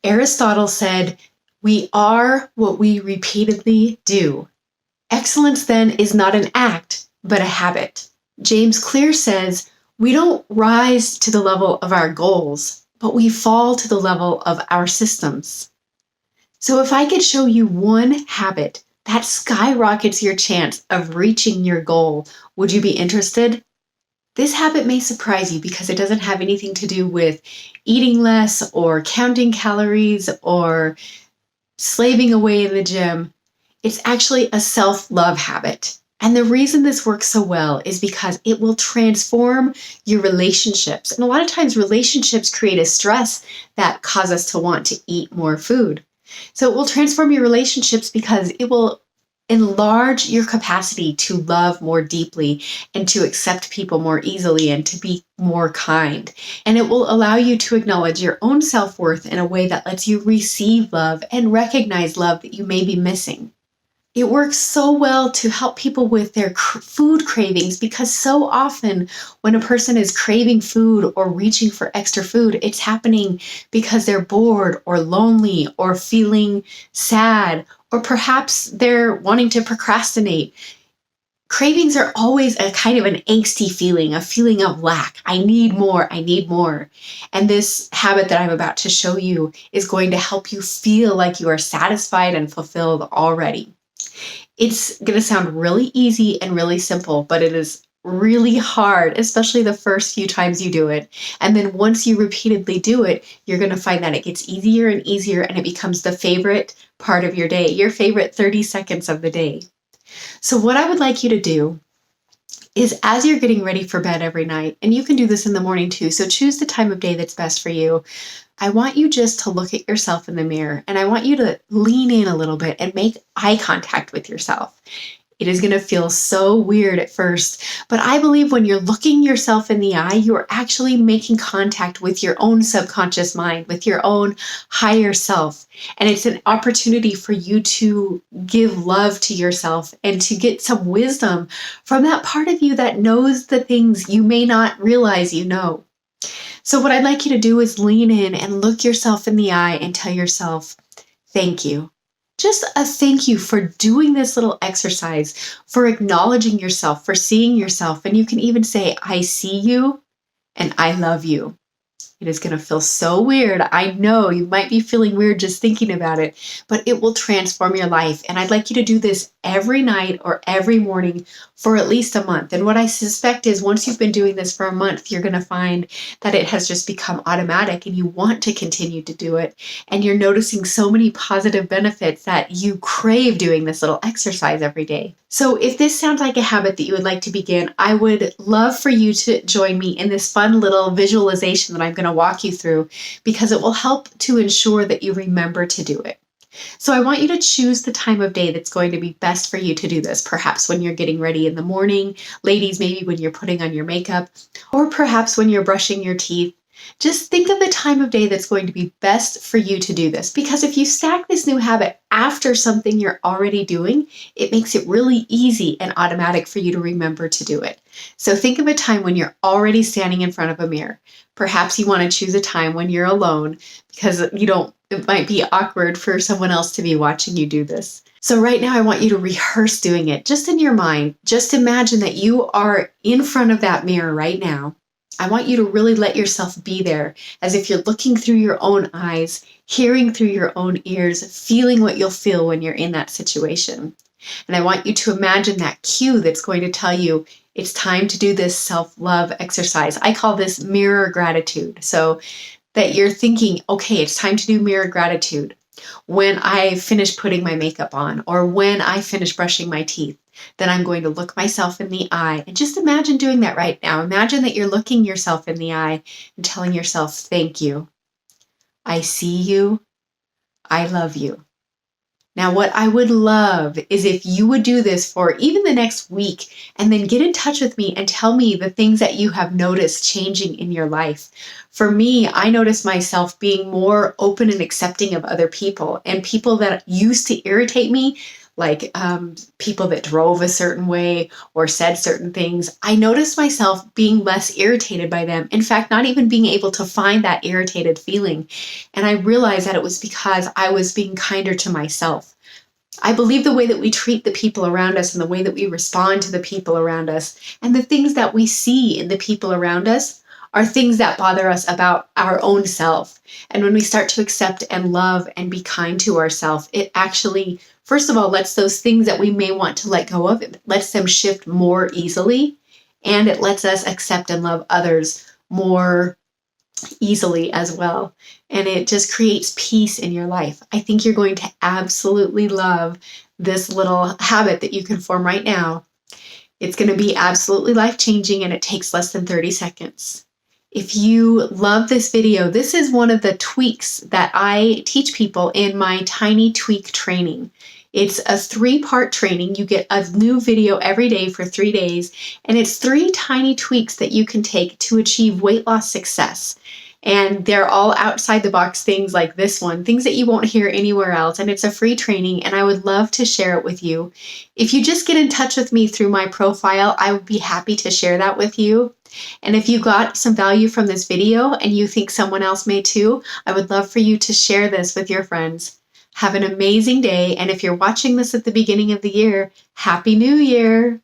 Aristotle said, "We are what we repeatedly do." Excellence then is not an act, but a habit. James Clear says, "We don't rise to the level of our goals, but we fall to the level of our systems." So if I could show you one habit that skyrockets your chance of reaching your goal, would you be interested? This habit may surprise you because it doesn't have anything to do with eating less or counting calories or slaving away in the gym. It's actually a self-love habit. And the reason this works so well is because it will transform your relationships. And a lot of times relationships create a stress that cause us to want to eat more food. So it will transform your relationships because it will enlarge your capacity to love more deeply and to accept people more easily and to be more kind. And it will allow you to acknowledge your own self-worth in a way that lets you receive love and recognize love that you may be missing. It works so well to help people with their food cravings because so often when a person is craving food or reaching for extra food, it's happening because they're bored or lonely or feeling sad, or perhaps they're wanting to procrastinate. Cravings are always a kind of an angsty feeling, a feeling of lack. I need more, I need more. And this habit that I'm about to show you is going to help you feel like you are satisfied and fulfilled already. It's going to sound really easy and really simple, but it is really hard, especially the first few times you do it. And then once you repeatedly do it, you're going to find that it gets easier and easier and it becomes the favorite part of your day, your favorite 30 seconds of the day. So what I would like you to do is as you're getting ready for bed every night, and you can do this in the morning too, so choose the time of day that's best for you. I want you just to look at yourself in the mirror, and I want you to lean in a little bit and make eye contact with yourself. It is going to feel so weird at first, but I believe when you're looking yourself in the eye, you are actually making contact with your own subconscious mind, with your own higher self. And it's an opportunity for you to give love to yourself and to get some wisdom from that part of you that knows the things you may not realize you know. So what I'd like you to do is lean in and look yourself in the eye and tell yourself, thank you. Just a thank you for doing this little exercise, for acknowledging yourself, for seeing yourself. And you can even say, I see you and I love you. It is going to feel so weird. I know you might be feeling weird just thinking about it, but it will transform your life. And I'd like you to do this every night or every morning for at least a month. And what I suspect is once you've been doing this for a month, you're going to find that it has just become automatic and you want to continue to do it. And you're noticing so many positive benefits that you crave doing this little exercise every day. So if this sounds like a habit that you would like to begin, I would love for you to join me in this fun little visualization that I'm going to walk you through because it will help to ensure that you remember to do it. So I want you to choose the time of day that's going to be best for you to do this. Perhaps when you're getting ready in the morning, ladies, maybe when you're putting on your makeup, or perhaps when you're brushing your teeth. Just think of the time of day that's going to be best for you to do this, because if you stack this new habit after something you're already doing, it makes it really easy and automatic for you to remember to do it. So think of a time when you're already standing in front of a mirror. Perhaps you want to choose a time when you're alone because it might be awkward for someone else to be watching you do this. So right now I want you to rehearse doing it just in your mind. Just imagine that you are in front of that mirror right now. I want you to really let yourself be there as if you're looking through your own eyes, hearing through your own ears, feeling what you'll feel when you're in that situation. And I want you to imagine that cue that's going to tell you it's time to do this self-love exercise. I call this mirror gratitude. So that you're thinking, okay, it's time to do mirror gratitude. When I finish putting my makeup on or when I finish brushing my teeth, then I'm going to look myself in the eye and just imagine doing that right now. Imagine that you're looking yourself in the eye and telling yourself, thank you. I see you. I love you. Now, what I would love is if you would do this for even the next week and then get in touch with me and tell me the things that you have noticed changing in your life. For me, I noticed myself being more open and accepting of other people, and people that used to irritate me like people that drove a certain way or said certain things, I noticed myself being less irritated by them. In fact, not even being able to find that irritated feeling. And I realized that it was because I was being kinder to myself. I believe the way that we treat the people around us and the way that we respond to the people around us and the things that we see in the people around us are things that bother us about our own self. And when we start to accept and love and be kind to ourselves, it actually, first of all, lets those things that we may want to let go of, it lets them shift more easily. And it lets us accept and love others more easily as well. And it just creates peace in your life. I think you're going to absolutely love this little habit that you can form right now. It's going to be absolutely life-changing, and it takes less than 30 seconds. If you love this video, this is one of the tweaks that I teach people in my Tiny Tweak training. It's a 3-part training. You get a new video every day for 3 days, and it's 3 tiny tweaks that you can take to achieve weight loss success. And they're all outside the box things like this one, things that you won't hear anywhere else. And it's a free training, and I would love to share it with you. If you just get in touch with me through my profile, I would be happy to share that with you. And if you got some value from this video and you think someone else may too, I would love for you to share this with your friends. Have an amazing day. And if you're watching this at the beginning of the year, Happy New Year!